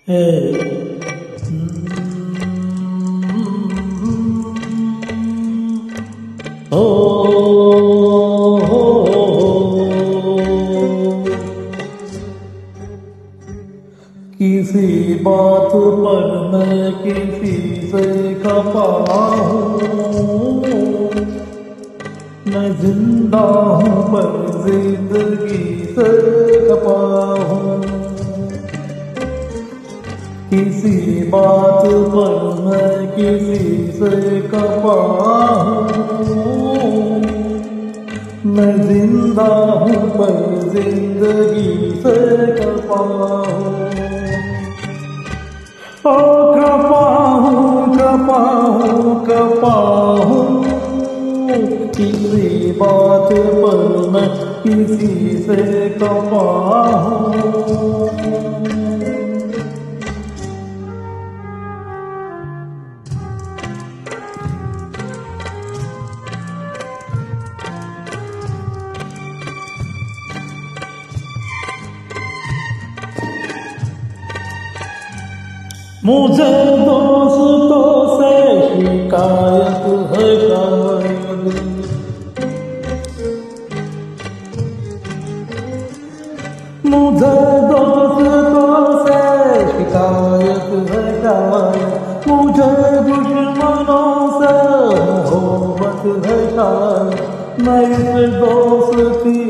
Hey. किसी बात पर मैं किसी से खफा हूँ, मैं जिंदा हूँ पर जिंदगी से खफा हूँ। किसी बात पर मैं किसी से खफा हूँ, मैं जिंदा हूँ पर जिंदगी से खफा हूँ। ओ खफा हूँ, किसी बात पर मैं किसी से खफा हूँ। मुझे दोस्तों से शिकायत है शायद, मुझे दोस्तों से शिकायत है शायद, मुझे दुश्मनों से मोहब्बत है शायद। मैं इस दोस्ती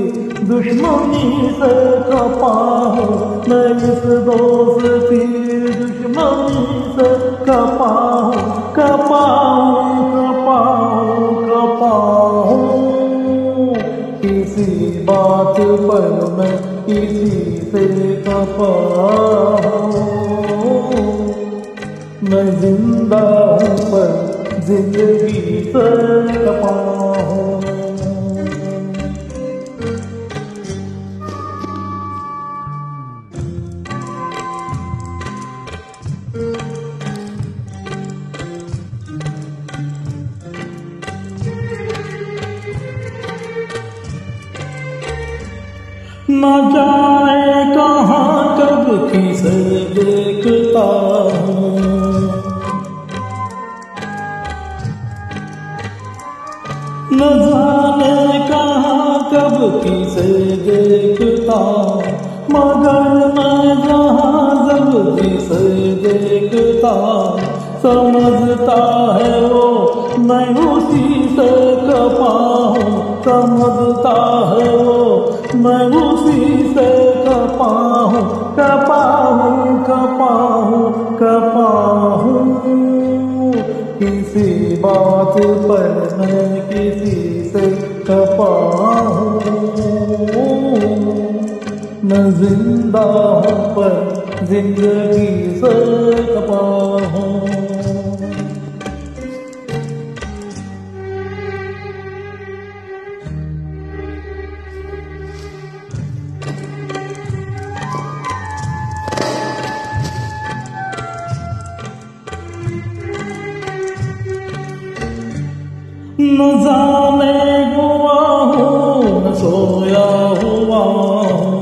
दुश्मनी से खफा हूँ, मैं इस दोस्ती दुश्मनी से खफा हूँ, खफा हूँ। किसी बात पर मैं किसी से खफा हूँ, मैं जिंदा हूँ पर जिंदगी से खफा हूँ। न जाने कहाँ कब किसे देखता हूँ, न जाने कहाँ कब किसे देखता, मगर मैं जहाँ जब जिसे देखता, समझता है वो मैं उसी से खफा हूँ, समझता है वो मैं उसी से खफा हूँ, खफा हूँ। किसी बात पर मैं किसी से खफा हूँ, मैं जिंदा हूँ पर जिंदगी से खफा हूँ। न जाने हुआ हूँ न सोया हुआ हूँ,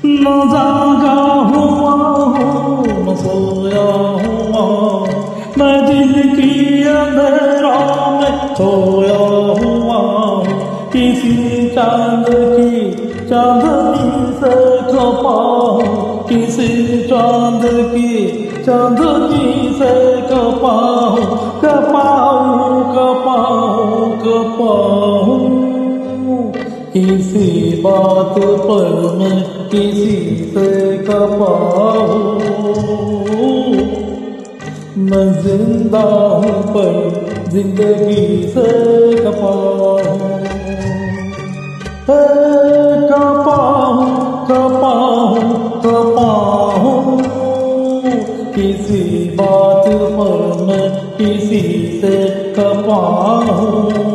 न जागा हुआ हूँ न सोया हुआ, मैं दिल की अंधेरा में खोया हुआ, किसी चांदनी से खफा हूँ, किसी चांदनी से खफा हूँ, खफा हूँ। किसी बात पर मैं किसी से खफा हूँ, मैं जिंदा हूँ पर जिंदगी से खफा हूँ। खफा हूँ, किसी बात पर मैं किसी से खफा हूँ।